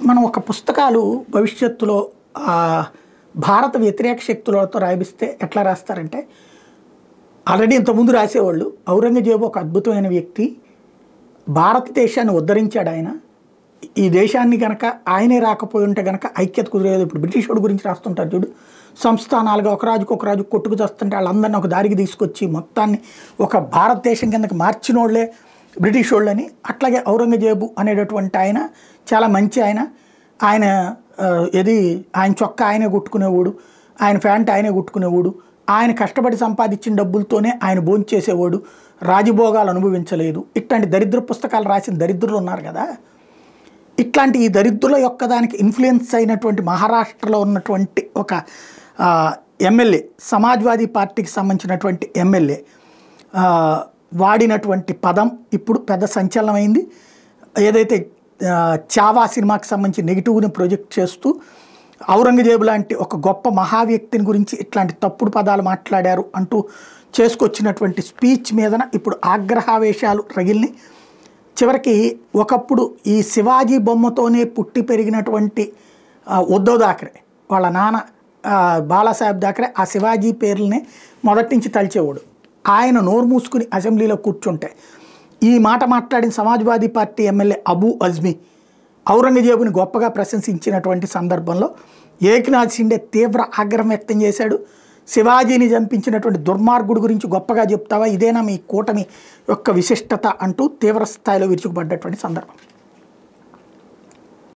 మనం ఒక పుస్తకాలు భవిష్యత్తులో భారత వ్యతిరేక శక్తులతో రాయిస్తే ఎట్లా రాస్తారంటే, ఆల్రెడీ ఇంతకుముందు రాసేవాళ్ళు ఔరంగజేబు ఒక అద్భుతమైన వ్యక్తి, భారతదేశాన్ని ఉద్ధరించాడు ఆయన, ఈ దేశాన్ని కనుక ఆయనే రాకపోయి ఉంటే కనుక ఐక్యత కుదిరేది. ఇప్పుడు బ్రిటిష్ వాడి గురించి రాస్తుంటారు చూడు, సంస్థానాలుగా ఒక రాజు కొట్టుకు చేస్తుంటే వాళ్ళందరినీ ఒక దారికి తీసుకొచ్చి మొత్తాన్ని ఒక భారతదేశం కిందకి మార్చిన వాళ్ళే బ్రిటిష్ వాళ్ళని. అట్లాగే ఔరంగజేబు అనేటటువంటి ఆయన చాలా మంచి ఆయన ఆయన చొక్కా ఆయనే కుట్టుకునేవాడు, ఆయన ప్యాంట్ ఆయనే కుట్టుకునేవాడు, ఆయన కష్టపడి సంపాదించిన డబ్బులతోనే ఆయన భోంచేసేవాడు, రాజభోగాలు అనుభవించలేదు. ఇట్లాంటి దరిద్ర పుస్తకాలు రాసిన దరిద్రులు ఉన్నారు కదా. ఇట్లాంటి ఈ దరిద్రుల యొక్క దానికి ఇన్ఫ్లుయెన్స్ అయినటువంటి మహారాష్ట్రలో ఉన్నటువంటి ఒక ఎమ్మెల్యే, సమాజ్వాదీ పార్టీకి సంబంధించినటువంటి ఎమ్మెల్యే వాడినటువంటి పదం ఇప్పుడు పెద్ద సంచలనమైంది. ఏదైతే చావా సినిమాకి సంబంధించి నెగిటివ్ని ప్రొజెక్ట్ చేస్తూ ఔరంగజేబు లాంటి ఒక గొప్ప మహావ్యక్తిని గురించి ఇట్లాంటి తప్పుడు పదాలు మాట్లాడారు అంటూ చేసుకొచ్చినటువంటి స్పీచ్ మీదన ఇప్పుడు ఆగ్రహావేశాలు రగిలిని. చివరికి ఒకప్పుడు ఈ శివాజీ బొమ్మతోనే పుట్టి పెరిగినటువంటి ఉద్ధవ్ థాకరే వాళ్ళ నాన్న బాలాసాహెబ్ థాకరే ఆ శివాజీ పేర్లనే మొదటి నుంచి తలిచేవాడు. ఆయన నోరు మూసుకుని అసెంబ్లీలో కూర్చుంటే ఈ మాట మాట్లాడిన సమాజ్వాదీ పార్టీ ఎమ్మెల్యే అబూ అజ్మీ ఔరంగజేబుని గొప్పగా ప్రశంసించినటువంటి సందర్భంలో ఏక్నాథ్ షిండే తీవ్ర ఆగ్రహం వ్యక్తం చేశాడు. శివాజీని చంపించినటువంటి దుర్మార్గుడి గురించి గొప్పగా చెప్తావా, ఇదేనా మీ కూటమి యొక్క విశిష్టత అంటూ తీవ్ర స్థాయిలో విరుచుకుపడ్డటువంటి సందర్భం.